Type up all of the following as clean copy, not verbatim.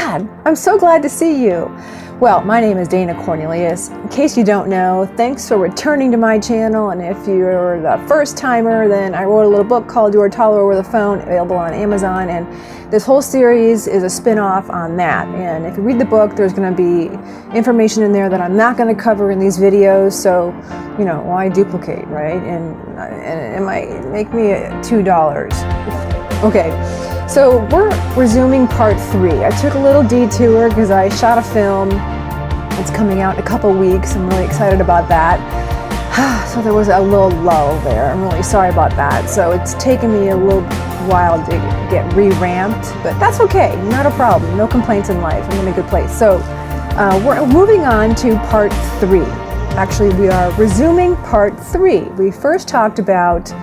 glad. I'm so glad to see you. Well, my name is Dana Cornelius. In case you don't know, thanks for returning to my channel. And if you're the first timer, then I wrote a little book called Your Toddler Over the Phone, available on Amazon. And this whole series is a spin-off on that. And if you read the book, there's going to be information in there that I'm not going to cover in these videos. So, you know, why duplicate, right? And it might make me $2. Okay. So we're resuming part 3. I took a little detour because I shot a film. It's coming out in a couple weeks. I'm really excited about that. So there was a little lull there. I'm really sorry about that. So it's taken me a little while to get re-ramped, but that's okay. Not a problem. No complaints in life. I'm in a good place. So we're moving on to part 3. Actually, we are resuming part 3. We first talked about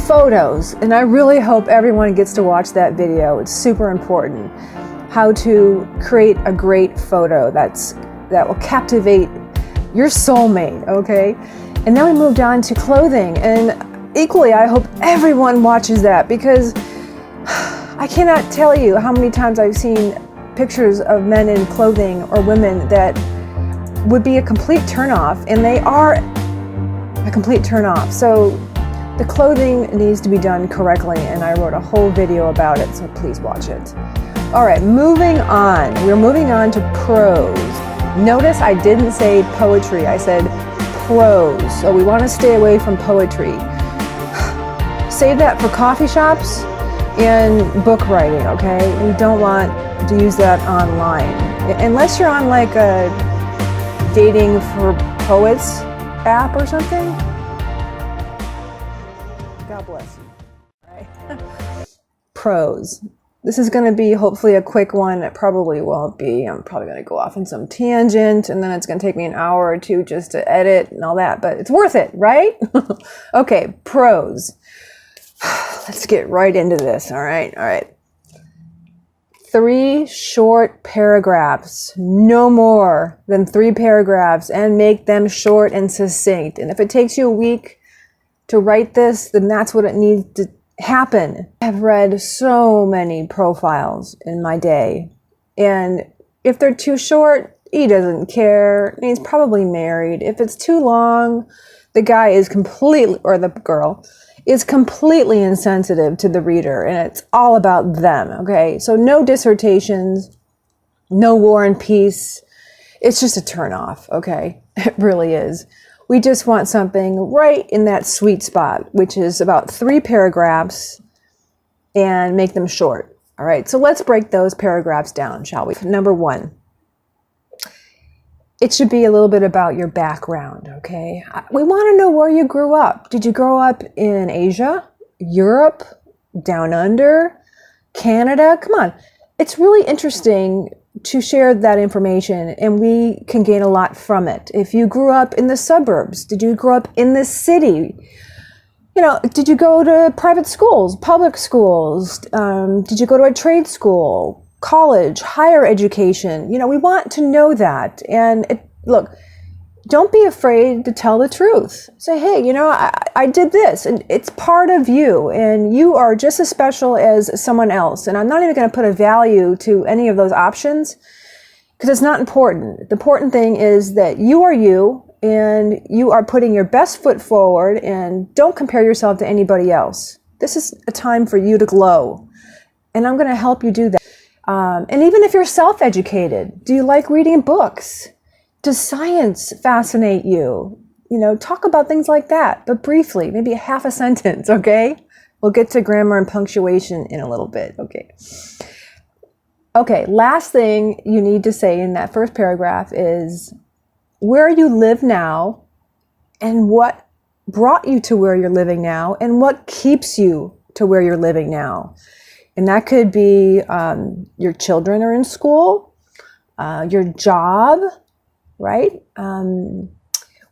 photos, and I really hope everyone gets to watch that video. It's super important. How to create a great photo that will captivate your soulmate, okay? And then we moved on to clothing, and equally I hope everyone watches that, because I cannot tell you how many times I've seen pictures of men in clothing or women that would be a complete turnoff, and they are a complete turnoff. So the clothing needs to be done correctly, and I wrote a whole video about it, so please watch it. All right, moving on. We're moving on to prose. Notice I didn't say poetry, I said prose. So we want to stay away from poetry. Save that for coffee shops and book writing, okay? We don't want to use that online. Unless you're on like a dating for poets app or something. God bless you. All right. Prose. This is going to be hopefully a quick one. It probably won't be. I'm probably going to go off on some tangent, and then it's going to take me an hour or two just to edit and all that, but it's worth it, right? Okay, prose. Let's get right into this. All right. 3 short paragraphs, no more than 3 paragraphs, and make them short and succinct. And if it takes you a week to write this, then that's what it needs to happen. I've read so many profiles in my day, and if they're too short, he doesn't care. He's probably married. If it's too long, the guy is completely, or the girl, is completely insensitive to the reader, and it's all about them, okay? So no dissertations, no War and Peace. It's just a turnoff, okay? It really is. We just want something right in that sweet spot, which is about 3 paragraphs, and make them short. All right, so let's break those paragraphs down, shall we? Number 1, it should be a little bit about your background, okay? We want to know where you grew up. Did you grow up in Asia, Europe, down under, Canada? Come on. It's really interesting to share that information, and we can gain a lot from it. If you grew up in the suburbs, did you grow up in the city? You know, did you go to private schools, public schools? Did you go to a trade school, college, higher education? You know, we want to know that. And look, don't be afraid to tell the truth. Say, hey, you know, I did this, and it's part of you, and you are just as special as someone else. And I'm not even going to put a value to any of those options, because it's not important. The important thing is that you are you, and you are putting your best foot forward, and don't compare yourself to anybody else. This is a time for you to glow, and I'm going to help you do that. And even if you're self-educated, do you like reading books? Does science fascinate you? You know, talk about things like that, but briefly, maybe a half a sentence, okay? We'll get to grammar and punctuation in a little bit, okay? Okay, last thing you need to say in that first paragraph is where you live now, and what brought you to where you're living now, and what keeps you to where you're living now. And that could be your children are in school, your job, right?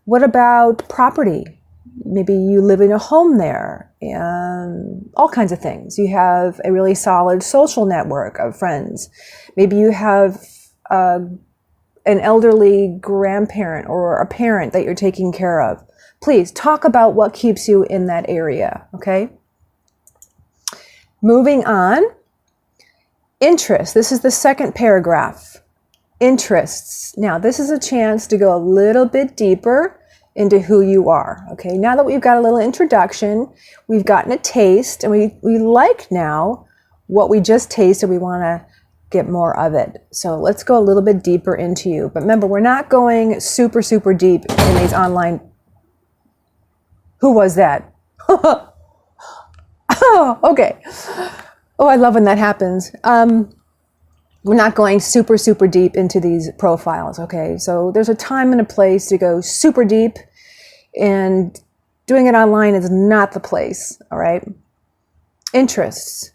What about property? Maybe you live in a home there, all kinds of things. You have a really solid social network of friends. Maybe you have an elderly grandparent or a parent that you're taking care of. Please talk about what keeps you in that area, okay? Moving on. Interest. This is the second paragraph. Interests. Now, this is a chance to go a little bit deeper into who you are. Okay, now that we've got a little introduction, we've gotten a taste, and we like now what we just tasted. We want to get more of it. So let's go a little bit deeper into you. But remember, we're not going super, super deep in these online. Who was that? Oh, okay. Oh, I love when that happens. We're not going super, super deep into these profiles, okay? So there's a time and a place to go super deep, and doing it online is not the place, all right? Interests.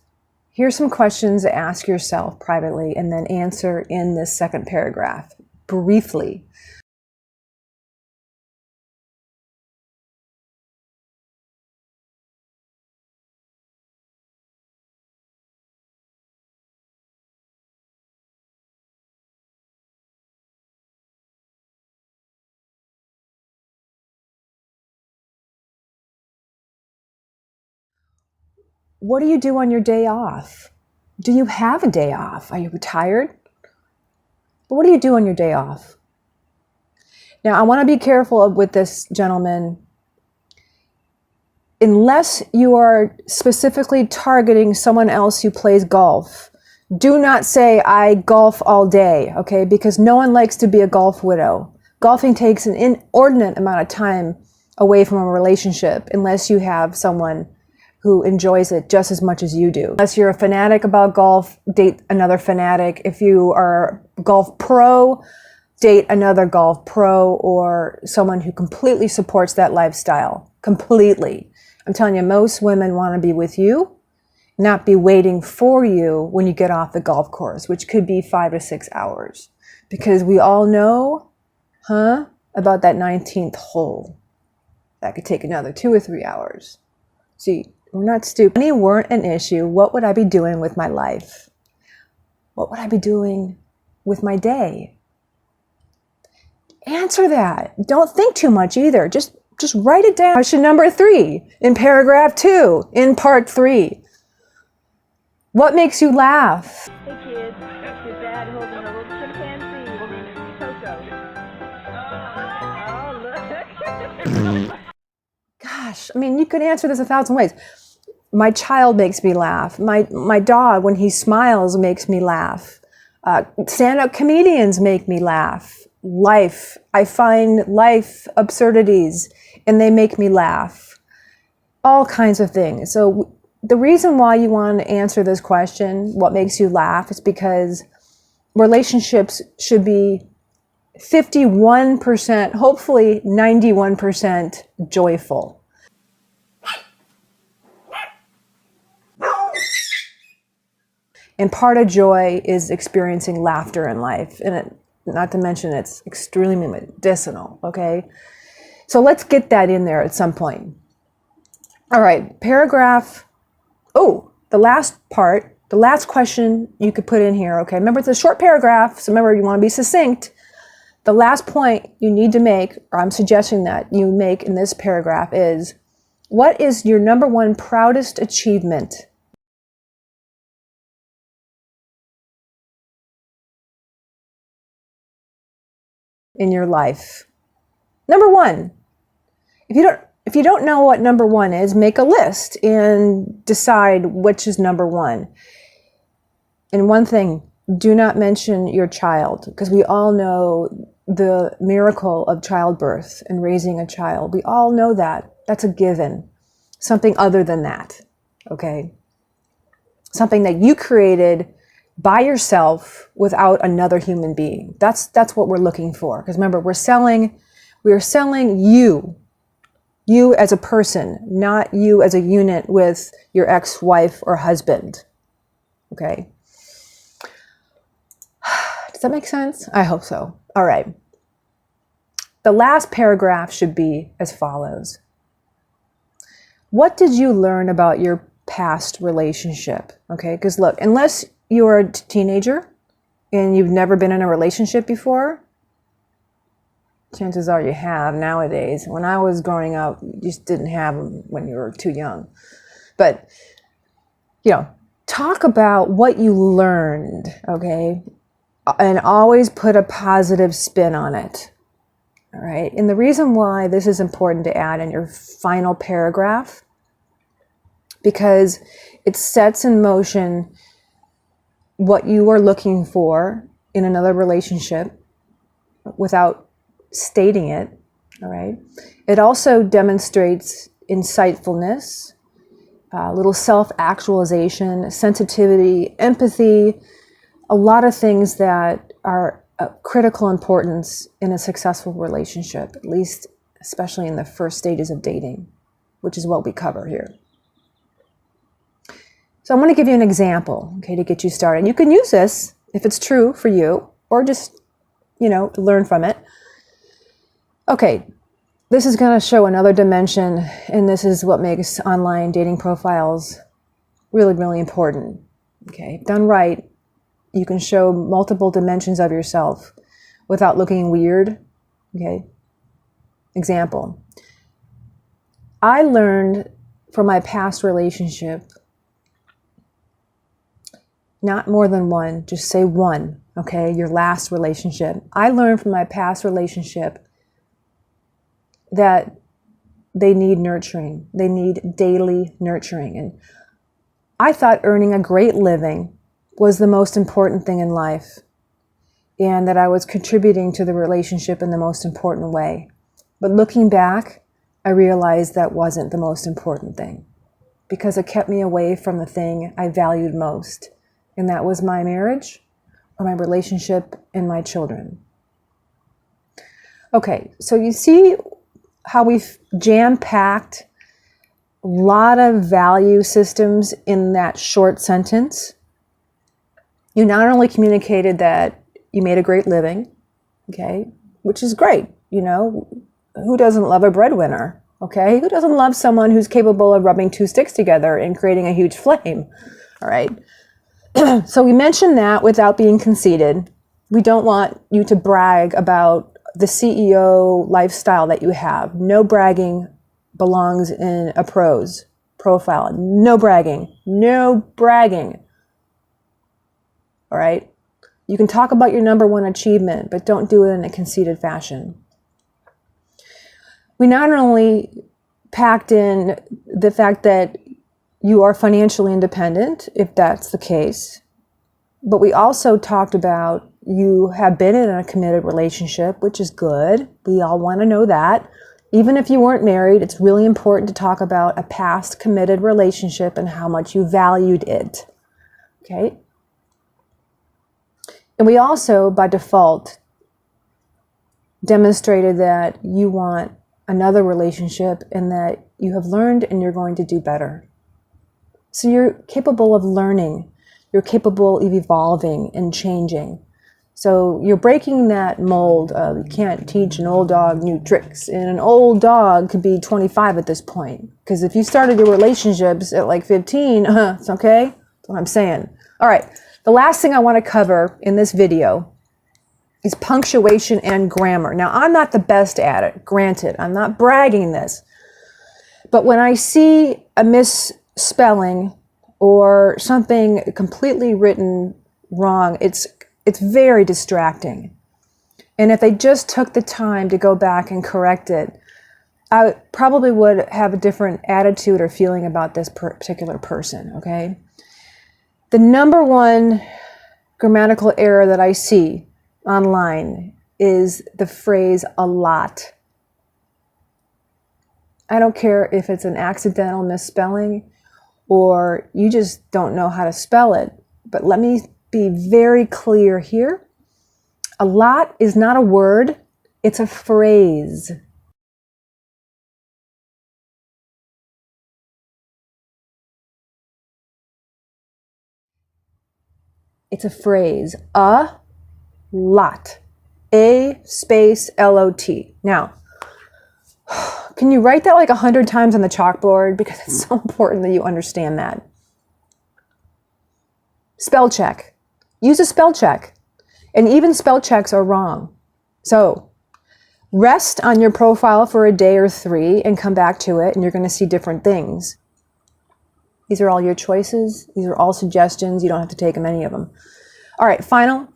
Here's some questions to ask yourself privately and then answer in this second paragraph, briefly. What do you do on your day off? Do you have a day off? Are you retired? But what do you do on your day off? Now, I want to be careful with this, gentleman. Unless you are specifically targeting someone else who plays golf, do not say, I golf all day, okay? Because no one likes to be a golf widow. Golfing takes an inordinate amount of time away from a relationship unless you have someone who enjoys it just as much as you do. Unless you're a fanatic about golf, date another fanatic. If you are a golf pro, date another golf pro or someone who completely supports that lifestyle. Completely. I'm telling you, most women want to be with you, not be waiting for you when you get off the golf course, which could be 5 to 6 hours. Because we all know, about that 19th hole. That could take another 2 or 3 hours. See, we're not stupid. If money weren't an issue, what would I be doing with my life? What would I be doing with my day? Answer that. Don't think too much either. Just write it down. Question number 3 in paragraph 2 in part 3. What makes you laugh? Hey kids, it's your dad holding a little chimpanzee. Coco. Oh, look. Gosh, I mean, you could answer this 1,000 ways. My child makes me laugh. My dog, when he smiles, makes me laugh. Stand-up comedians make me laugh. Life. I find life absurdities, and they make me laugh. All kinds of things. So the reason why you want to answer this question, what makes you laugh, is because relationships should be 51%, hopefully 91% joyful. And part of joy is experiencing laughter in life. And not to mention it's extremely medicinal, okay? So let's get that in there at some point. All right, paragraph, the last part, the last question you could put in here, okay? Remember, it's a short paragraph, so remember, you want to be succinct. The last point you need to make, or I'm suggesting that you make in this paragraph is, what is your number one proudest achievement in your life? Number one. If you don't know what number one is, make a list and decide which is number one. And one thing, do not mention your child, because we all know the miracle of childbirth and raising a child. We all know that. That's a given. Something other than that, okay? Something that you created by yourself without another human being. That's what we're looking for. Because remember, we are selling you as a person, not you as a unit with your ex-wife or husband. Okay? Does that make sense? I hope so. All right. The last paragraph should be as follows. What did you learn about your past relationship? Okay, because look, unless you're a teenager and you've never been in a relationship before, chances are you have nowadays. When I was growing up, you just didn't have them when you were too young. But, talk about what you learned, okay? And always put a positive spin on it. All right. And the reason why this is important to add in your final paragraph, because it sets in motion what you are looking for in another relationship without stating it. All right. It also demonstrates insightfulness, a little self-actualization, sensitivity, empathy, a lot of things that are of critical importance in a successful relationship, at least especially in the first stages of dating, which is what we cover here. So I'm going to give you an example, okay, to get you started. You can use this if it's true for you, or just, learn from it. Okay, this is going to show another dimension, and this is what makes online dating profiles really, really important. Okay, done right, you can show multiple dimensions of yourself without looking weird. Okay. Example. I learned from my past relationship, not more than one, just say one, okay, your last relationship. I learned from my past relationship that they need nurturing. They need daily nurturing. And I thought earning a great living was the most important thing in life, and that I was contributing to the relationship in the most important way. But looking back, I realized that wasn't the most important thing, because it kept me away from the thing I valued most, and that was my marriage, or my relationship, and my children. Okay, so you see how we've jam-packed a lot of value systems in that short sentence? You not only communicated that you made a great living, okay, which is great. Who doesn't love a breadwinner, okay? Who doesn't love someone who's capable of rubbing two sticks together and creating a huge flame, all right? So we mentioned that without being conceited. We don't want you to brag about the CEO lifestyle that you have. No bragging belongs in a pros profile. No bragging. No bragging. All right. You can talk about your number one achievement, but don't do it in a conceited fashion. We not only packed in the fact that you are financially independent, if that's the case, but we also talked about you have been in a committed relationship, which is good. We all want to know that. Even if you weren't married, it's really important to talk about a past committed relationship and how much you valued it. Okay? And we also, by default, demonstrated that you want another relationship and that you have learned and you're going to do better. So you're capable of learning. You're capable of evolving and changing. So you're breaking that mold of you can't teach an old dog new tricks. And an old dog could be 25 at this point. Because if you started your relationships at like 15, it's okay. That's what I'm saying. All right. The last thing I want to cover in this video is punctuation and grammar. Now, I'm not the best at it. Granted, I'm not bragging this. But when I see a misspelling or something completely written wrong, it's very distracting. And if they just took the time to go back and correct it, I probably would have a different attitude or feeling about this particular person, okay? The number one grammatical error that I see online is the phrase "a lot." I don't care if it's an accidental misspelling or you just don't know how to spell it, but let me be very clear here. A lot is not a word, it's a phrase. It's a phrase. A lot. A space L-O-T. Now, can you write that like 100 times on the chalkboard? Because it's so important that you understand that. Spell check. Use a spell check. And even spell checks are wrong. So rest on your profile for a day or three and come back to it, and you're going to see different things. These are all your choices. These are all suggestions. You don't have to take them, any of them. All right, final.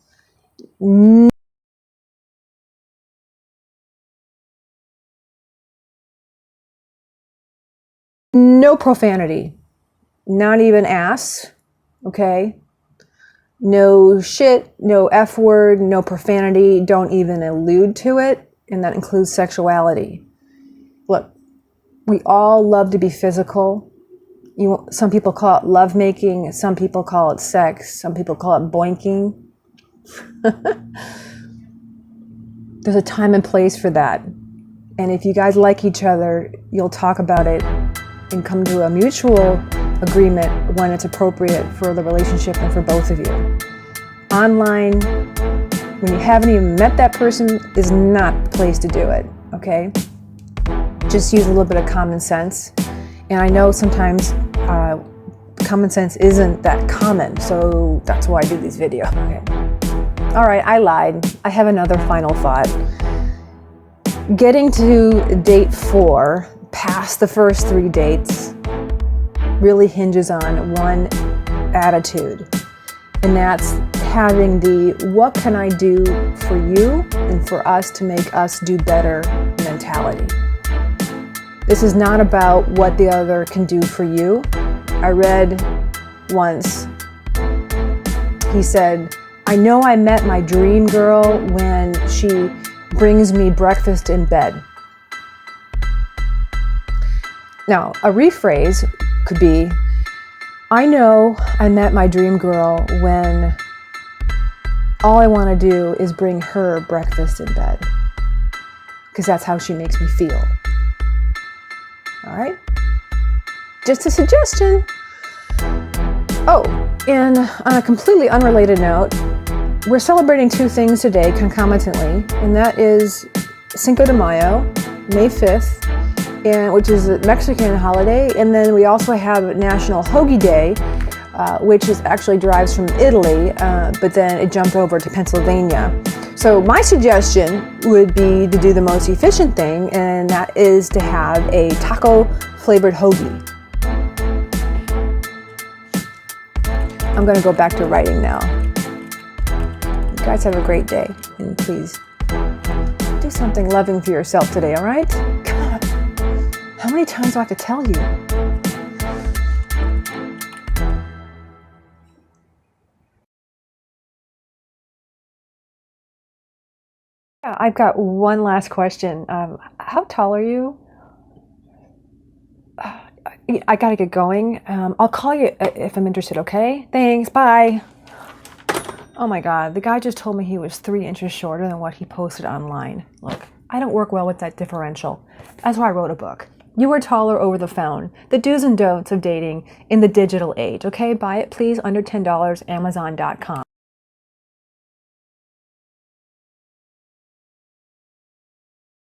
No profanity. Not even ass, okay? No shit, no F word, no profanity. Don't even allude to it, and that includes sexuality. Look, we all love to be physical. Some people call it lovemaking, some people call it sex, some people call it boinking. There's a time and place for that. And if you guys like each other, you'll talk about it and come to a mutual agreement when it's appropriate for the relationship and for both of you. Online, when you haven't even met that person, is not the place to do it, okay? Just use a little bit of common sense. And I know sometimes common sense isn't that common, so that's why I do these videos. Okay. All right, I lied. I have another final thought. Getting to date 4, past the first 3 dates, really hinges on one attitude, and that's having the what can I do for you and for us to make us do better mentality. This is not about what the other can do for you. I read once, he said, I know I met my dream girl when she brings me breakfast in bed. Now, a rephrase could be, I know I met my dream girl when all I want to do is bring her breakfast in bed, because that's how she makes me feel. All right? Just a suggestion. Oh, and on a completely unrelated note, we're celebrating 2 things today concomitantly, and that is Cinco de Mayo, May 5th, which is a Mexican holiday, and then we also have National Hoagie Day, which actually derives from Italy, but then it jumped over to Pennsylvania. So my suggestion would be to do the most efficient thing, and that is to have a taco-flavored hoagie. I'm going to go back to writing now. You guys have a great day, and please do something loving for yourself today, all right? God, how many times do I have to tell you? Yeah, I've got one last question. How tall are you? I gotta get going. I'll call you if I'm interested, okay? Thanks, bye. Oh my God, the guy just told me he was 3 inches shorter than what he posted online. Look, I don't work well with that differential. That's why I wrote a book. You Are Taller Over the Phone, the do's and don'ts of dating in the digital age, okay? Buy it, please, under $10, Amazon.com.